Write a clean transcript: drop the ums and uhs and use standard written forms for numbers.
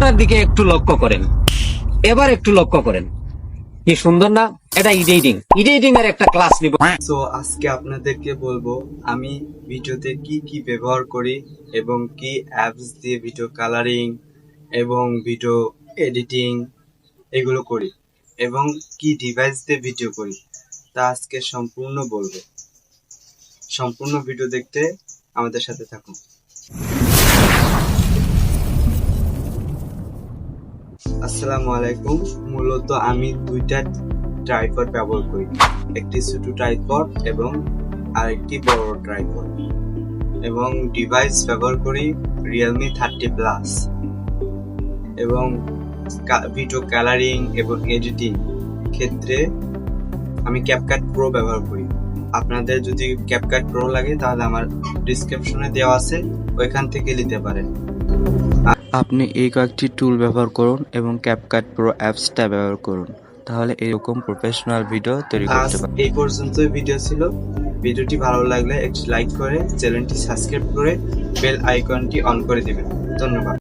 চিত্রটার দিকে একটু লক্ষ্য করেন, এবার একটু লক্ষ্য করেন, কি সুন্দর না? এটা এডিটিং এর একটা ক্লাস নিব। সো আজকে আপনাদেরকে বলবো আমি ভিডিওতে কি কি ব্যবহার করি এবং কি অ্যাপস দিয়ে ভিডিও কালারিং এবং ভিডিও এডিটিং এগুলো করি এবং কি ডিভাইস দিয়ে ভিডিও করি, তা আজকে সম্পূর্ণ বলবো। সম্পূর্ণ ভিডিও দেখতে আমাদের সাথে থাকুন। আসসালামু আলাইকুম। মূলত আমি দুইটা ট্রাইপড ব্যবহার করি, একটি ছোট ট্রাইপড এবং আরেকটি বড় ট্রাইপড, এবং ডিভাইস ব্যবহার করি রিয়েলমি 30 প্লাস, এবং ভিডিও কালারিং এবং এডিটিং ক্ষেত্রে আমি ক্যাপকাট প্রো ব্যবহার করি। আপনাদের যদি ক্যাপকাট প্রো লাগে তাহলে আমার ডিসক্রিপশনে দেওয়া আছে, ওইখান থেকে নিতে পারেন। আপনি এই কয়েকটি টুল ব্যবহার করুন এবং ক্যাপকাট প্রো অ্যাপসটা ব্যবহার করুন, তাহলে এরকম প্রফেশনাল ভিডিও তৈরি আজ করতে পারবেন। এই পর্যন্তই ভিডিও ছিল। ভিডিওটি ভালো লাগলে একটি লাইক করে চ্যানেলটি সাবস্ক্রাইব করে বেল আইকনটি অন করে দিবেন। ধন্যবাদ।